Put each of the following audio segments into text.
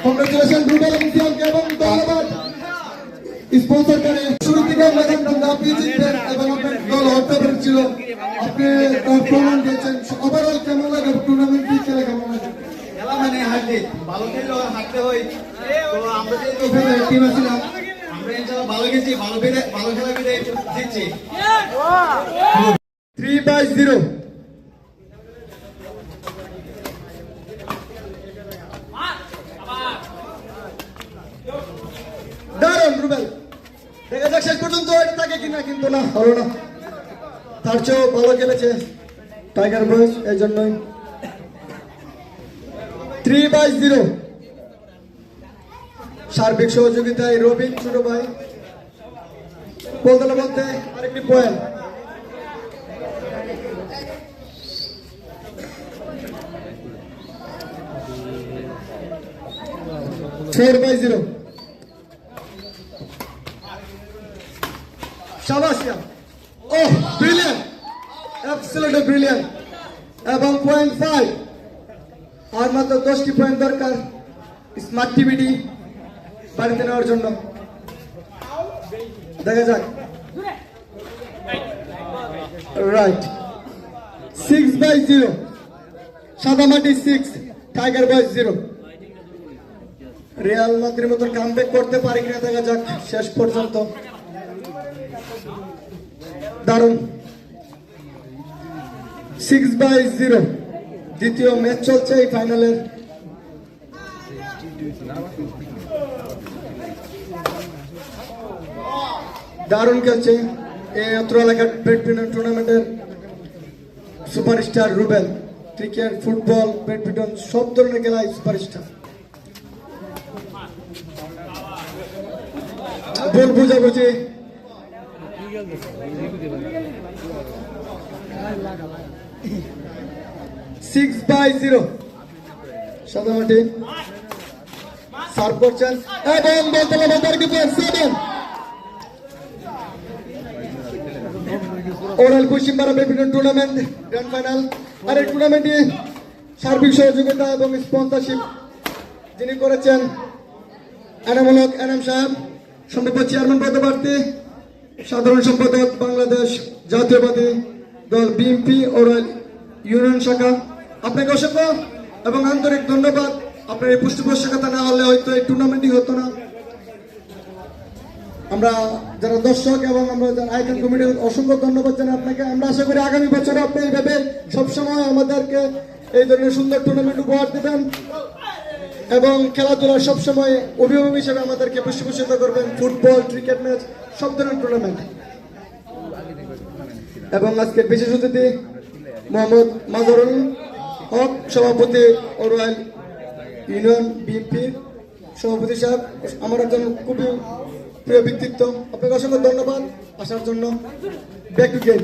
Congratulation Rubel সিয়ামকে এবং ধন্যবাদ স্পন্সর করে শুরু থেকে আপনি জিতবেন এবং আপনার দল হট্টাবের ছিল আপনি প্রমাণ দিয়েছেন ওভারঅল কেমন লাগে টুর্নামেন্ট খেলে কেমন লাগে খেলা মানে হারতে ভালো খেললে হারতে হয় তো আমরা যে টিম আছিলাম আমরা ইনশাআল্লাহ ভালো গেছি ভালো খেলা বিদায় জিতছি 3-0 দারুণ রুবেল দেখা যাক শেষ পর্যন্ত এটা থাকে কিনা কিন্তু না হলো না তার চেয়েও ভালো খেলেছে টাইগার বয়েজ এই জন্যই 3-0 সার্বিক সহযোগিতায় রবিন ছোট ভাই বলতে বলতে আরেকটি point Four by 0 Shabasya Oh brilliant Absolutely brilliant এবং পয়েন্ট 5 আর মাত্র 10টি পয়েন্ট দরকার স্মার্ট টিভিটি বাড়িতে নেওয়ার জন্য দেখা যাক রাইট 6-0 সাদামাটি 6 টাইগার বয়েজ 0 রিয়াল মাদ্রিদের মতো কামব্যাক করতে পারে কিনা দেখা যাক শেষ পর্যন্ত দারুণ 6-0 দ্বিতীয় ম্যাচ চলছে এই ফাইনালের দারুণ খেলছে এই অত্র এলাকার ব্যাডমিন্টন টুর্নামেন্টের superstar Rubel cricket football badminton সব ধরনের খেলায় সুপারস্টার বল বুঝাবুঝি 6-0 সাদামাটি সার্ভ করছেন এবং বলতলা বাজার কি 7 ওরাল Paschimbangla badminton tournament grand final আর এই টুর্নামেন্টে সার্বিক সহযোগিতা এবং স্পন্সরশিপ যিনি করেছেন এনামূলক এনাম সাহেব সম্মানিত চেয়ারম্যান পদপ্রার্থী সাধারণ সম্পাদক বাংলাদেশ জাতীয়বাদী দল বিএনপি ওরাল ইউনিয়ন শাখা আপনাকে অসংখ্য এবং আন্তরিক ধন্যবাদ আপনার এই পৃষ্ঠপোষকতা না হলে হয়তো এই টুর্নামেন্টই হতো না আমরা যারা দর্শক এবং আমরা যারা আয়োজন কমিটির অসংখ্য ধন্যবাদ জানাই আপনাকে আমরা আশা করি আগামী বছর আপনি এইভাবে সবসময় আমাদেরকে এই ধরনের সুন্দর টুর্নামেন্ট উপহার দেবেন এবং খেলাধুলার সবসময় অভিভাবক হিসেবে আমাদেরকে পৃষ্ঠপোষিত করবেন ফুটবল ক্রিকেট ম্যাচ সব ধরনের টুর্নামেন্ট এবং আজকের বিশেষ অতিথি মোহাম্মদ মাজহারুল হক সভাপতি ওরাল ইউনিয়ন বিএনপির সভাপতি সাহেব আমার একজন খুবই প্রিয় ব্যক্তিত্ব আপনাকে অসংখ্য ধন্যবাদ আসার জন্য back to game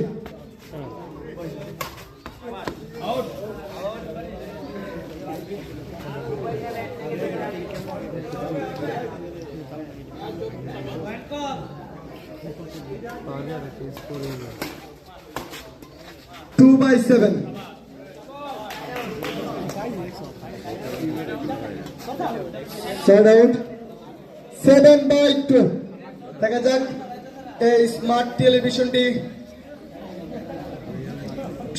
Two by 7 out 7/2 দেখা যাক এই স্মার্ট টেলিভিশনটি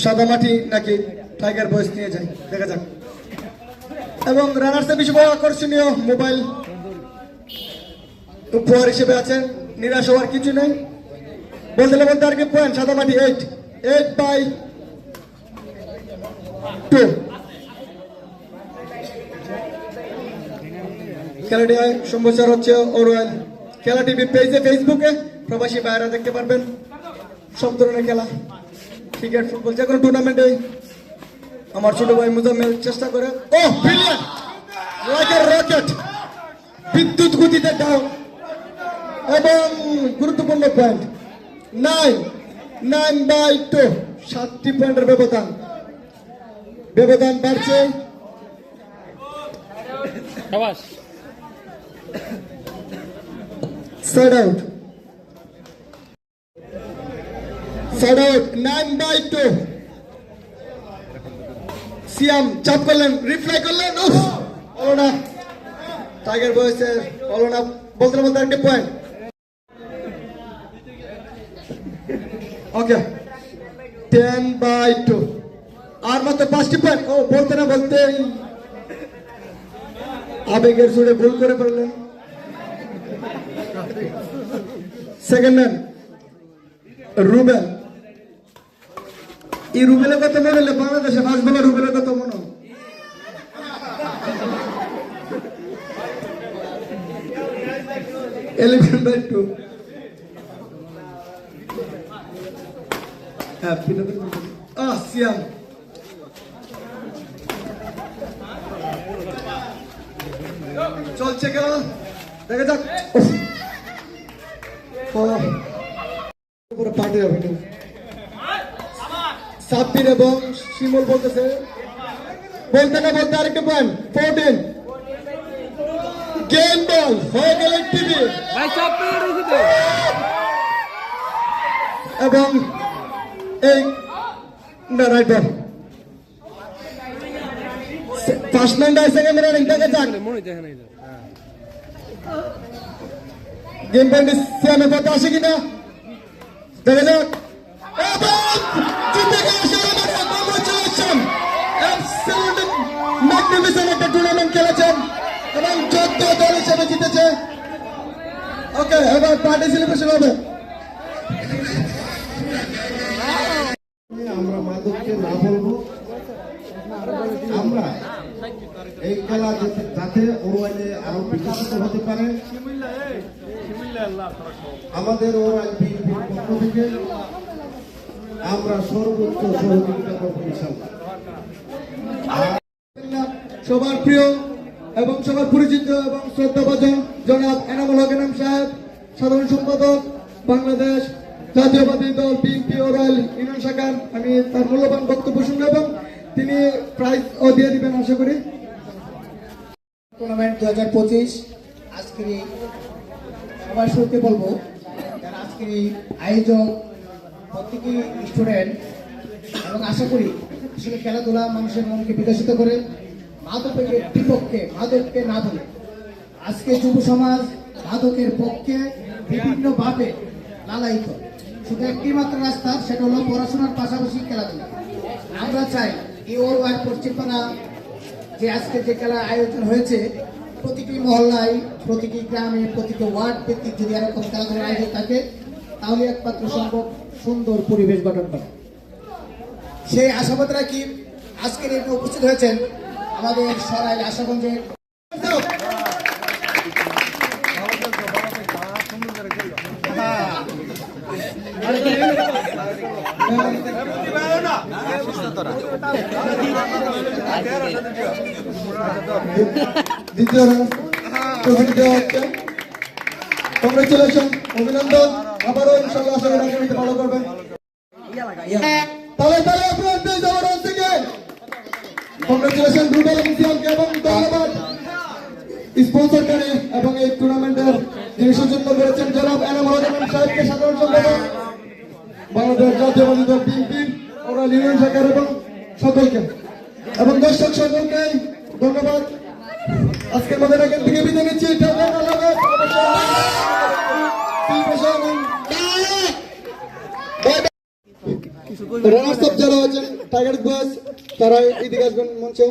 সাদামাটি নাকি টাইগার বয়েজ নিয়ে যায় দেখা যাক এবং রানার্স এর বিষয়ে আকর্ষণীয় মোবাইল উপহার হিসেবে আছেন নিরাশ হওয়ার কিছু নেই বলতে আর কি পয়েন্ট সাদামাটি 8/2 খেলাটি সম্প্রচার হচ্ছে ওরাল খেলা টিভি পেজে ফেসবুকে প্রবাসী ভাইরা দেখতে পারবেন সব ধরনের খেলা ক্রিকেট ফুটবল যে কোনো টুর্নামেন্টে আমার ছোট ভাই মুজাম্মেল চেষ্টা করে ও ব্রিলিয়ান্ট লাইক এ রকেট বিদ্যুৎ গতিতে ডাউন এবং গুরুত্বপূর্ণ পয়েন্ট 9/2 7টি পয়েন্টের ব্যবধান বাড়ছে Side out 9/2 সিয়াম চাপ করলেন রিপ্লাই করলেন না টাইগার বয়েসের অলনা বলতে বলতে একটা পয়েন্ট। ওকে 10/2 আর মাত্র 5টি পয়েন্ট। ও বলতে না বলতে আবেগের সুরে ভুল করে ফেললেন। Second man Rubel. এই রুবেলের কথা মনে হলে বাংলাদেশে ফার্স্ট বলার রুবেলের কথা মনে হয়। 11/2 হ্যাঁ সিয়াম চলছে খেলা, দেখা যাক। পুরো পার্টি হবে সাব্বির এবং শিমুল বলতেছে বলতে না বলতে আরেকটা পয়েন্ট 14 গেম বল হয়ে গেল টিভি এবং এই না রাইট বল first man die second man দেখা যাক। গেম পয়েন্ট সিয়ামে কত আসে কিনা দেখা যাক। জিতে গেল শাহবাজ, কংগ্রাচুলেশন, অ্যাবসলিউটলি ম্যাগনিফিসেন্ট একটা টুর্নামেন্ট খেলেছেন এবং 14 দল হিসেবে জিতেছে। ওকে এবার পার্টি সেলিব্রেশন হবে। আমরা মাদককে না বলবো, আমরা এই খেলা যাতে ওরাইলে আরো বিকশিত হতে পারে আমাদের ওরাইল বিএনপির পক্ষ থেকে আমরা সর্বোচ্চ সহযোগিতা করবো ইনশাআল্লাহ। সবার প্রিয় এবং সবার পরিচিত এবং শ্রদ্ধাভাজন জনাব এনামুল হক এনাম সাহেব, সাধারণ সম্পাদক বাংলাদেশ জাতীয়বাদী দল বিএনপি ওরাইল ইউনিয়ন শাখার, আমি তার মূল্যবান বক্তব্য শুনবো এবং তিনি প্রাইজ ও দিয়ে দিবেন আশা করি। টুর্নামেন্ট 2025 আজকের এই সবার শুরুতে বলবো যারা আজকের এই আয়োজক প্রত্যেকেই স্টুডেন্ট এবং আশা করি আসলে খেলাধুলা মানুষের মনকে বিকশিত করে মাদকের বিপক্ষে মাদককে না বলে আজকে যুব সমাজ মাদকের পক্ষে বিভিন্নভাবে লালায়িত। শুধু একটি মাত্র রাস্তা, সেটা হলো পড়াশোনার পাশাপাশি খেলাধুলা। আমরা চাই এই ওয়ার্ড পশ্চিমপাড়া যে আজকে যে খেলা আয়োজন হয়েছে প্রতিটি মহল্লায়, প্রতিটি গ্রামে, প্রতিটি ওয়ার্ড ভিত্তিক যদি এরকম খেলাধুলার আয়োজন থাকে তাহলে একমাত্র সম্ভব সুন্দর পরিবেশ গঠন করা। সেই আশাবাদ রাখি আজকের এখানে উপস্থিত হয়েছেন আমাদের সরাইল আশাগঞ্জের দ্বিতীয় ট্রফি দেওয়া হচ্ছে। কংগ্রেচুলেশন, অভিনন্দন। আবারও ইনশাআল্লাহ আশা করি আগামীতে ভালো করবেন। তাহলে তাহলে আপনার পেজ আবার থেকে কংগ্রেচুলেশন রুবেল এবং সিয়ামকে এবং ধন্যবাদ স্পন্সরকারী এবং এই টুর্নামেন্টের যিনি সচেতন করেছেন জনাব এনামুল হক এনাম সাহেবকে, সাধারণ সম্পাদক বাংলাদেশ জাতীয়বাদী দল বিএনপি ওরাইল ইউনিয়ন শাখার এবং সকলকে এবং দর্শক সকলকে ধন্যবাদ। আজকের মধ্যে এখান থেকে বিদায় নিচ্ছি। রানার্স আপ যারা আছেন টাইগার বয়েজ তারা এদিকে আসবেন মঞ্চে।